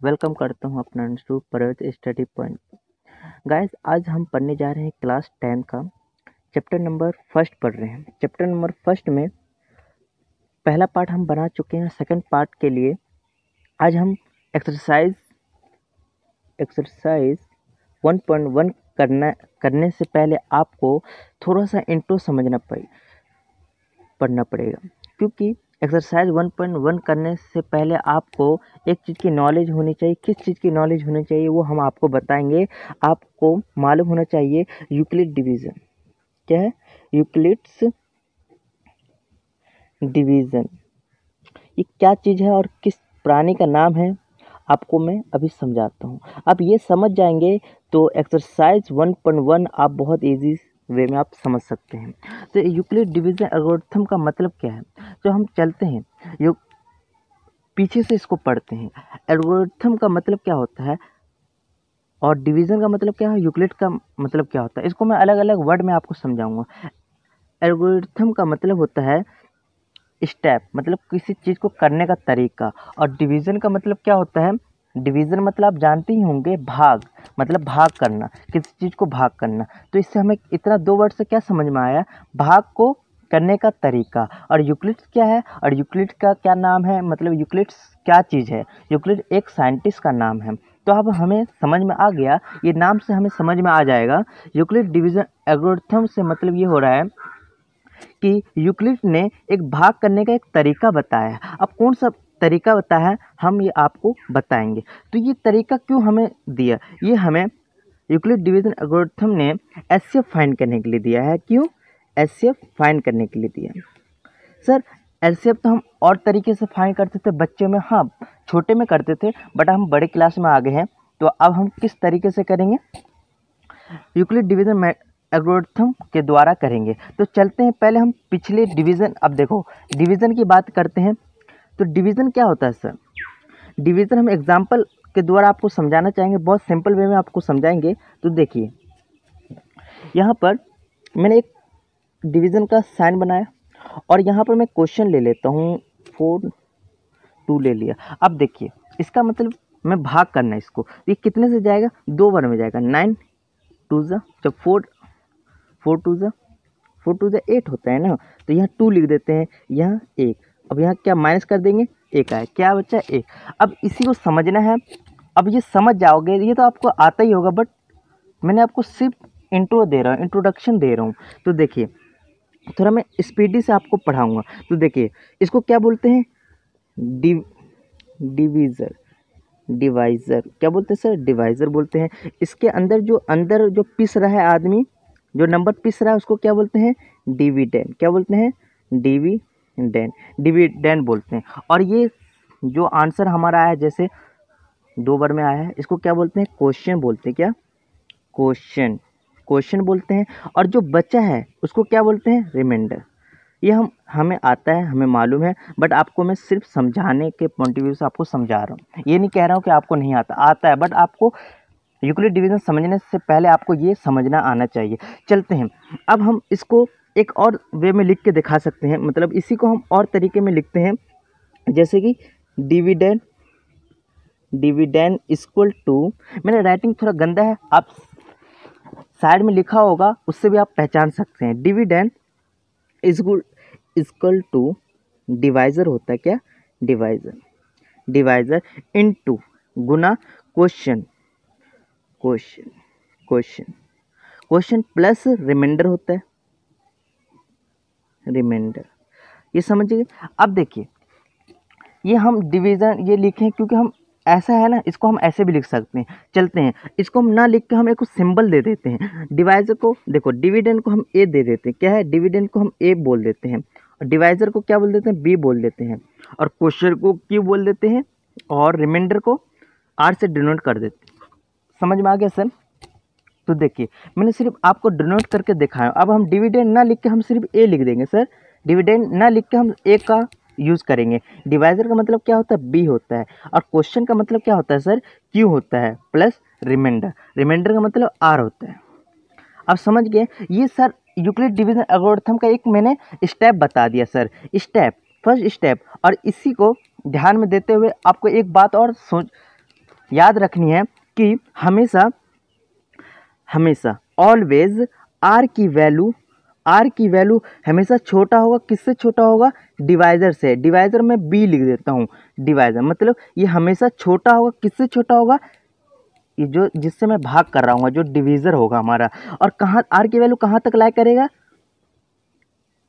Welcome करता हूँ अपना इंस्टीट्यूट प्रगति स्टडी पॉइंट। गाइस, आज हम पढ़ने जा रहे हैं क्लास 10 का चैप्टर नंबर फर्स्ट पढ़ रहे हैं। चैप्टर नंबर फर्स्ट में पहला पार्ट हम बना चुके हैं। सेकंड पार्ट के लिए आज हम एक्सरसाइज 1.1 करने से पहले आपको थोड़ा सा इंट्रो समझना पढ़ना पड़ेगा, क्योंकि एक्सरसाइज 1.1 करने से पहले आपको एक चीज़ की नॉलेज होनी चाहिए। किस चीज़ की नॉलेज होनी चाहिए वो हम आपको बताएंगे। आपको मालूम होना चाहिए यूक्लिड डिवीज़न क्या है। यूक्लिड्स डिवीज़न ये क्या चीज़ है और किस प्राणी का नाम है, आपको मैं अभी समझाता हूँ। आप ये समझ जाएंगे तो एक्सरसाइज 1.1 आप बहुत ईजी वे में आप समझ सकते हैं। तो यूक्लिड डिवीज़न एल्गोरिथम का मतलब क्या है, तो हम चलते हैं पीछे से इसको पढ़ते हैं। एल्गोरिथम का मतलब क्या होता है और डिवीज़न का मतलब क्या है, यूक्लिड का मतलब क्या होता है, इसको मैं अलग अलग वर्ड में आपको समझाऊंगा। एल्गोरिथम का मतलब होता है स्टेप, मतलब किसी चीज़ को करने का तरीका। और डिवीज़न का मतलब क्या होता है, डिवीज़न मतलब आप जानते ही होंगे भाग, मतलब भाग करना, किसी चीज़ को भाग करना। तो इससे हमें इतना दो वर्ड से क्या समझ में आया, भाग को करने का तरीका। और यूक्लिड्स क्या है और यूक्लिड का क्या नाम है, मतलब यूक्लिड्स क्या चीज़ है। यूक्लिड एक साइंटिस्ट का नाम है। तो अब हमें समझ में आ गया, ये नाम से हमें समझ में आ जाएगा। यूक्लिड डिवीज़न एल्गोरिथम से मतलब ये हो रहा है कि यूक्लिड ने एक भाग करने का एक तरीका बताया है। अब कौन सा तरीका बताया है हम ये आपको बताएंगे। तो ये तरीका क्यों हमें दिया, ये हमें यूक्लिड डिवीज़न एल्गोरिथम ने एचसीएफ फाइंड करने के लिए दिया है। क्यों एचसीएफ फाइंड करने के लिए दिया है? सर एचसीएफ तो हम और तरीके से फाइंड करते थे बच्चे में, हाँ छोटे में करते थे, बट हम बड़े क्लास में आ गए हैं। तो अब हम किस तरीके से करेंगे, यूक्लिड डिवीज़न एल्गोरिथम के द्वारा करेंगे। तो चलते हैं पहले हम पिछले डिवीज़न, अब देखो डिवीज़न की बात करते हैं। तो डिवीज़न क्या होता है सर, डिवीज़न हम एग्जाम्पल के द्वारा आपको समझाना चाहेंगे, बहुत सिंपल वे में आपको समझाएंगे। तो देखिए यहाँ पर मैंने एक डिवीज़न का साइन बनाया और यहाँ पर मैं क्वेश्चन ले लेता हूँ 4 2 ले लिया। अब देखिए इसका मतलब मैं भाग करना है इसको, ये कितने से जाएगा, 2 बार में जाएगा। 9 2 जब 4 2 8 होता है ना, तो यहाँ 2 लिख देते हैं, यहाँ 1। अब यहाँ क्या माइनस कर देंगे, 1 आया, क्या बचा 1। अब इसी को समझना है। अब ये समझ जाओगे, ये तो आपको आता ही होगा, बट मैंने आपको सिर्फ इंट्रो दे रहा हूँ, इंट्रोडक्शन दे रहा हूँ। तो देखिए थोड़ा मैं स्पीडी से आपको पढ़ाऊँगा। तो देखिए इसको क्या बोलते हैं, डिवीज़र डिवाइज़र क्या बोलते हैं सर, डिवाइज़र बोलते हैं। इसके अंदर जो पिस रहा है आदमी, जो नंबर पिस रहा है उसको क्या बोलते हैं, डिविडेंड। क्या बोलते हैं, डिविडेंड बोलते हैं। और ये जो आंसर हमारा आया, जैसे 2 बार में आया है, इसको क्या बोलते हैं, क्वेश्चन बोलते हैं। क्या क्वेश्चन बोलते हैं। और जो बचा है उसको क्या बोलते हैं, रिमाइंडर। ये हमें आता है, हमें मालूम है, बट आपको मैं सिर्फ समझाने के पॉइंट ऑफ व्यू से आपको समझा रहा हूँ। ये नहीं कह रहा हूँ कि आपको नहीं आता है, बट आपको यूक्लिड डिवीज़न समझने से पहले आपको ये समझना आना चाहिए। चलते हैं अब हम इसको एक और वे में लिख के दिखा सकते हैं, मतलब इसी को हम और तरीके में लिखते हैं, जैसे कि डिविडेंड इक्वल टू, मैंने राइटिंग थोड़ा गंदा है, आप साइड में लिखा होगा उससे भी आप पहचान सकते हैं। डिविडेंड इक्वल टू डिवाइज़र होता है, क्या डिवाइज़र इनटू गुना क्वेश्चन प्लस रिमाइंडर होता है, रिमाइंडर। ये समझिए। अब देखिए ये हम डिवीज़न ये लिखे क्योंकि हम ऐसा है ना, इसको हम ऐसे भी लिख सकते हैं। चलते हैं इसको हम ना लिख के हम एक सिंबल दे देते हैं। डिवाइज़र को देखो, डिविडेंड को हम ए दे देते हैं, क्या है, डिविडेंड को हम ए बोल देते हैं, और डिवाइज़र को क्या बोल देते हैं, बी बोल देते हैं, और क्वेश्चन को क्यू बोल देते हैं, और रिमाइंडर को आर से डिनोट कर देते हैं। समझ में आ गया सर। तो देखिए मैंने सिर्फ आपको डिनोट करके दिखाया। अब हम डिविडेंड ना लिख के हम सिर्फ ए लिख देंगे सर, डिविडेंड ना लिख के हम ए का यूज़ करेंगे। डिवाइज़र का मतलब क्या होता है, बी होता है, और क्वेश्चन का मतलब क्या होता है सर, क्यू होता है, प्लस रिमाइंडर का मतलब आर होता है। अब समझ गए। ये सर यूक्लिड डिवीज़न एल्गोरिथम का एक मैंने स्टेप बता दिया सर, फर्स्ट स्टेप। और इसी को ध्यान में देते हुए आपको एक बात और याद रखनी है कि हमेशा हमेशा ऑलवेज आर की वैल्यू हमेशा छोटा होगा। किससे छोटा होगा? डिवाइज़र से। डिवाइज़र में बी लिख देता हूँ। डिवाइज़र मतलब ये हमेशा छोटा होगा। किससे छोटा होगा? ये जो जिससे मैं भाग कर रहा हूँ, जो डिवीज़र होगा हमारा। और कहाँ आर की वैल्यू कहाँ तक लाइक करेगा?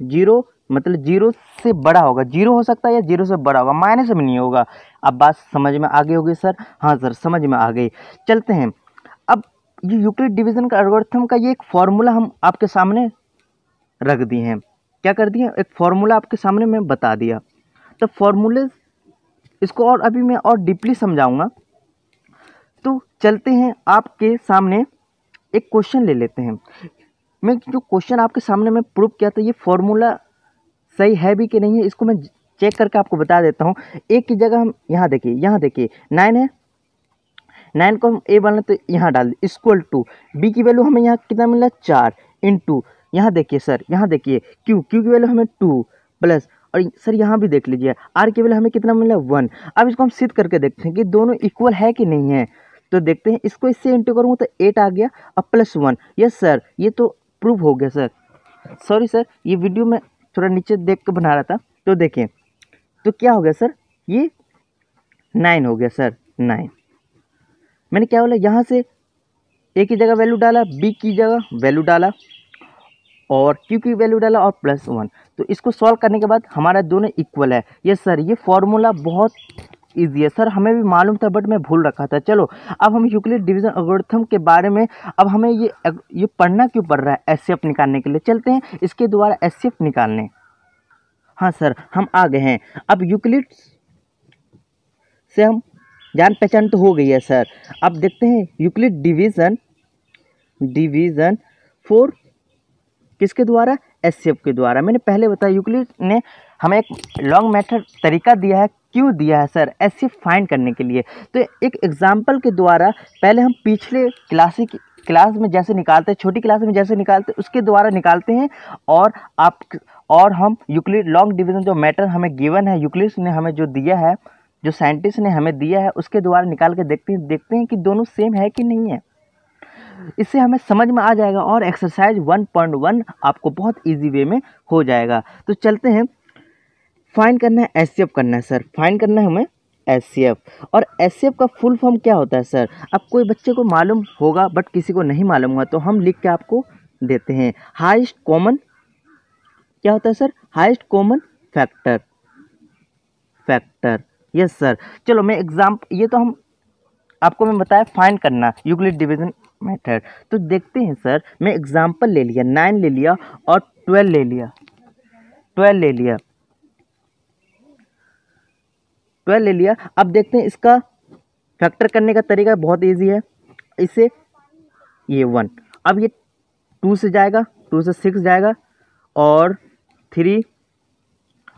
0 मतलब 0 से बड़ा होगा। 0 हो सकता है या 0 से बड़ा होगा, माइनस में नहीं होगा। अब बात समझ में आ गई होगी सर? हाँ सर, समझ में आ गई। चलते हैं अब। ये यूक्लिड डिवीज़न का एल्गोरिथम का ये एक फॉर्मूला हम आपके सामने रख दिए हैं। क्या कर दिए? एक फॉर्मूला आपके सामने मैं बता दिया। तो फॉर्मूले इसको और अभी मैं और डीपली समझाऊंगा। तो चलते हैं आपके सामने एक क्वेश्चन ले लेते हैं। मैं जो क्वेश्चन आपके सामने मैं प्रूव किया था, ये फॉर्मूला सही है भी कि नहीं है, इसको मैं चेक करके आपको बता देता हूँ। एक की जगह हम यहाँ देखिए 9 है। 9 को हम ए वाला तो यहाँ डाल दें, इक्वल टू बी की वैल्यू हमें यहाँ कितना मिला? 4 इंटू यहाँ देखिए सर, यहाँ देखिए क्यू की वैल्यू हमें 2 प्लस, और सर यहाँ भी देख लीजिए आर की वैल्यू हमें कितना मिला? 1। अब इसको हम सिद्ध करके देखते हैं कि दोनों इक्वल है कि नहीं है। तो देखते हैं, इसको इससे इंटू करूँगा तो 8 आ गया, अब प्लस 1। यस सर, ये तो प्रूव हो गया सर। सॉरी सर, ये वीडियो में थोड़ा नीचे देख के बना रहा था। तो देखें तो क्या हो गया सर? ये 9 हो गया सर, 9। मैंने क्या बोला? यहाँ से ए की जगह वैल्यू डाला, बी की जगह वैल्यू डाला और क्यू की वैल्यू डाला और प्लस 1। तो इसको सॉल्व करने के बाद हमारा दोनों इक्वल है। ये सर, ये फॉर्मूला बहुत ईजी है सर, हमें भी मालूम था बट मैं भूल रखा था। चलो अब हम यूक्लिड डिवीज़न एल्गोरिथम के बारे में, अब हमें ये पढ़ना क्यों पड़ रहा है? एचसीएफ निकालने के लिए। चलते हैं इसके द्वारा एचसीएफ निकालने। हाँ सर, हम आ गए हैं। अब यूक्लिड से हम जान पहचान तो हो गई है सर। अब देखते हैं यूक्लिड डिवीज़न फॉर किसके द्वारा? एचसीएफ के द्वारा। मैंने पहले बताया यूक्लिड ने हमें एक लॉन्ग मेथड तरीका दिया है। क्यों दिया है सर? एचसीएफ फाइंड करने के लिए। तो एक एग्जांपल के द्वारा पहले हम पिछले क्लास में जैसे निकालते हैं, छोटी क्लास में जैसे निकालते हैं, उसके द्वारा निकालते हैं। और हम यूक्लिड लॉन्ग डिवीज़न जो मैटर हमें गिवन है, यूक्लिड ने हमें जो दिया है, जो साइंटिस्ट ने हमें दिया है, उसके द्वारा निकाल के देखते हैं कि दोनों सेम है कि नहीं है। इससे हमें समझ में आ जाएगा और एक्सरसाइज 1.1 आपको बहुत इजी वे में हो जाएगा। तो चलते हैं, फाइंड करना है एचसीएफ करना है सर, फाइंड करना है हमें एचसीएफ। और एचसीएफ का फुल फॉर्म क्या होता है सर? अब कोई बच्चे को मालूम होगा बट किसी को नहीं मालूम होगा, तो हम लिख के आपको देते हैं। हाईएस्ट कॉमन क्या होता है sir? Highest common factor. Yes sir. चलो मैं ये तो हम आपको मैं बताया फाइंड करना यूक्लिड डिवीज़न मेथड। तो देखते हैं सर, मैं एग्जांपल ले लिया, 9 ले लिया और 12 ले लिया, 12 ले लिया। अब देखते हैं इसका फैक्टर करने का तरीका बहुत इजी है। इसे ये 1, अब ये 2 से जाएगा, 2 से 6 जाएगा और 3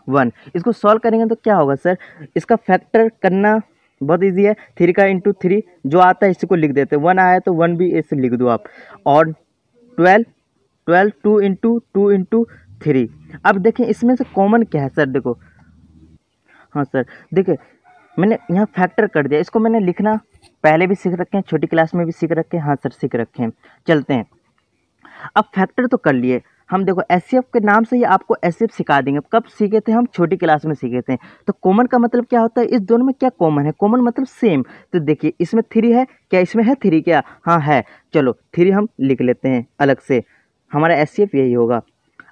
1। इसको सॉल्व करेंगे तो क्या होगा सर? इसका फैक्टर करना बहुत इजी है। 3 का इंटू 3 जो आता है इसी को लिख देते हैं। 1 आया तो 1 भी ऐसे लिख दो आप। और 12 2 इंटू 3। अब देखें इसमें से कॉमन क्या है सर? देखो, हाँ सर देखिए मैंने यहाँ फैक्टर कर दिया। इसको मैंने लिखना पहले भी सीख रखे हैं, छोटी क्लास में भी सीख रखे हैं। हाँ सर सीख रखे हैं। चलते हैं, अब फैक्टर तो कर लिए हम। देखो एचसीएफ के नाम से ही आपको एचसीएफ सिखा देंगे। कब सीखे थे हम? छोटी क्लास में सीखे थे। तो कॉमन का मतलब क्या होता है? इस दोनों में क्या कॉमन है? कॉमन मतलब सेम। तो देखिए इसमें 3 है, क्या इसमें है 3? क्या हाँ है। चलो 3 हम लिख लेते हैं अलग से, हमारा एचसीएफ यही होगा।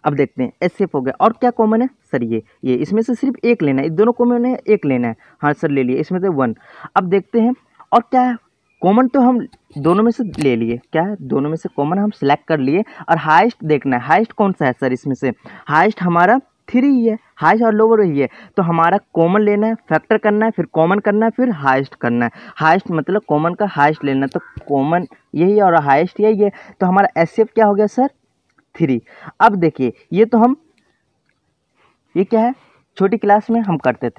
अब देखते हैं एचसीएफ हो गया। और क्या कॉमन है सर? ये इसमें से सिर्फ एक लेना है। इस दोनों कॉमन है, एक लेना है। हाँ सर ले लिए, इसमें से 1। अब देखते हैं और क्या है कॉमन। तो हम दोनों में से ले लिए, क्या है दोनों में से कॉमन हम सिलेक्ट कर लिए। और हाईएस्ट देखना है, हाईएस्ट कौन सा है सर? इसमें से हाईएस्ट हमारा 3 ही है, हाईएस्ट और लोअर ही है। तो हमारा कॉमन लेना है, फैक्टर करना है, फिर कॉमन करना है, फिर हाईएस्ट करना है। हाईएस्ट मतलब कॉमन का हाईएस्ट लेना है। तो कॉमन यही है और हाईएस्ट यही है। तो हमारा एचसीएफ क्या हो गया सर? 3। अब देखिए ये तो हम, ये क्या है? छोटी क्लास में हम करते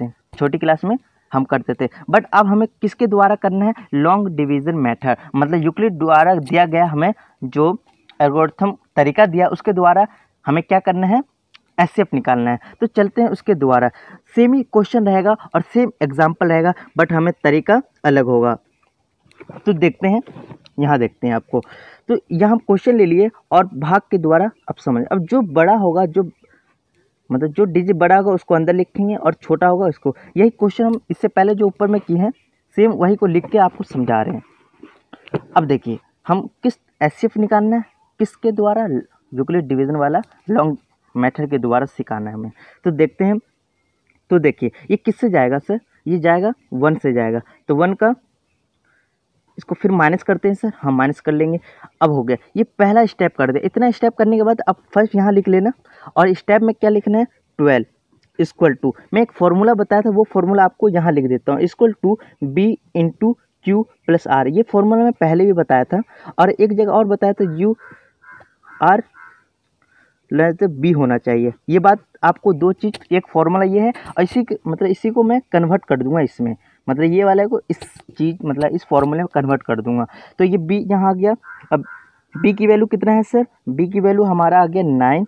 थे, बट अब हमें किसके द्वारा करना है? लॉन्ग डिवीज़न मेथड, मतलब यूक्लिड द्वारा दिया गया हमें जो एल्गोरिथम तरीका दिया, उसके द्वारा हमें क्या करना है? एचसीएफ निकालना है। तो चलते हैं उसके द्वारा। सेम ही क्वेश्चन रहेगा और सेम एग्जाम्पल रहेगा, बट हमें तरीका अलग होगा। तो देखते हैं, यहाँ देखते हैं आपको, तो यहाँ हम क्वेश्चन ले लिए और भाग के द्वारा अब समझ। अब जो बड़ा होगा, जो मतलब जो डिजिट बड़ा होगा उसको अंदर लिखेंगे और छोटा होगा इसको। यही क्वेश्चन हम इससे पहले जो ऊपर में किए हैं सेम वही को लिख के आपको समझा रहे हैं। अब देखिए हम किस एचसीएफ निकालना है, किसके द्वारा, यूक्लिड डिवीज़न वाला लॉन्ग मेथड के द्वारा सिखाना है हमें। तो देखते हैं, तो देखिए ये किससे जाएगा सर, ये जाएगा 1 से जाएगा, तो 1 का इसको फिर माइनस करते हैं सर, हम माइनस कर लेंगे। अब हो गया, ये पहला स्टेप कर दे। इतना स्टेप करने के बाद अब फर्स्ट यहाँ लिख लेना, और स्टेप में क्या लिखना है, 12 इक्वल टू, मैं एक फॉर्मूला बताया था वो फॉर्मूला आपको यहाँ लिख देता हूँ, equal to B into Q plus R. ये फॉर्मूला मैं पहले भी बताया था, और एक जगह और बताया था यू आर लेस बी होना चाहिए। ये बात आपको दो चीज़, एक फॉर्मूला ये है और इसी को मैं कन्वर्ट कर दूंगा इसमें, मतलब ये वाले को इस चीज़ मतलब इस फॉर्मूले में कन्वर्ट कर दूंगा। तो ये बी यहाँ आ गया। अब बी की वैल्यू कितना है सर, बी की वैल्यू हमारा आ गया 9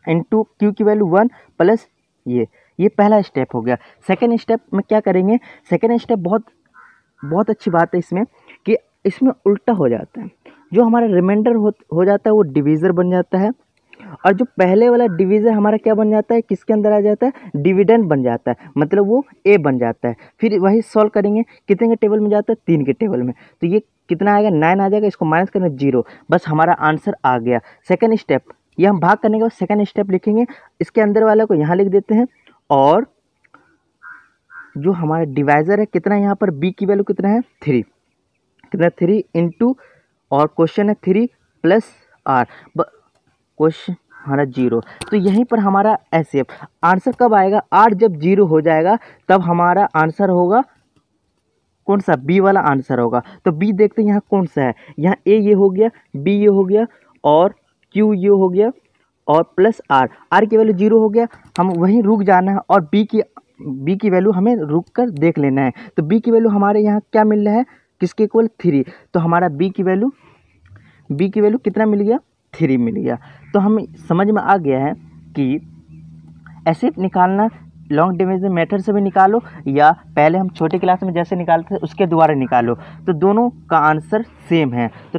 इंटू क्यू की वैल्यू 1 प्लस ये पहला स्टेप हो गया। सेकेंड स्टेप में क्या करेंगे, सेकेंड स्टेप बहुत अच्छी बात है इसमें कि इसमें उल्टा हो जाता है, जो हमारा रिमाइंडर हो जाता है वो डिवीज़र बन जाता है, और जो पहले वाला डिवीज़र हमारा क्या बन जाता है, किसके अंदर आ जाता है, डिविडेंड बन जाता है, मतलब वो ए बन जाता है। फिर वही सॉल्व करेंगे, कितने के टेबल में जाता है, 3 के टेबल में, तो ये कितना आएगा, 9 आ जाएगा, इसको माइनस करना 0, बस हमारा आंसर आ गया। सेकेंड स्टेप, ये हम भाग करने के बाद सेकेंड स्टेप लिखेंगे, इसके अंदर वाला को यहाँ लिख देते हैं, और जो हमारा डिवाइज़र है कितना, यहाँ पर बी की वैल्यू कितना है, 3, कितना 3 इंटू, और क्वेश्चन है 3 प्लस आर, क्वेश्चन हमारा 0। तो यहीं पर हमारा एचसीएफ आंसर कब आएगा, आर जब 0 हो जाएगा तब हमारा आंसर होगा कौन सा, बी वाला आंसर होगा। तो बी देखते हैं यहाँ कौन सा है, यहाँ ए ये हो गया, बी ये हो गया, और क्यू ये हो गया, और प्लस आर की वैल्यू 0 हो गया, हम वहीं रुक जाना है, और बी की वैल्यू हमें रुक कर देख लेना है। तो बी की वैल्यू हमारे यहाँ क्या मिल रहा है, किसके इक्वल, 3, तो हमारा बी की वैल्यू कितना मिल गया, 3 मिल गया। तो हमें समझ में आ गया है कि ऐसे निकालना लॉन्ग डिवीजन मेथड से भी निकालो, या पहले हम छोटे क्लास में जैसे निकालते थे उसके द्वारा निकालो, तो दोनों का आंसर सेम है। तो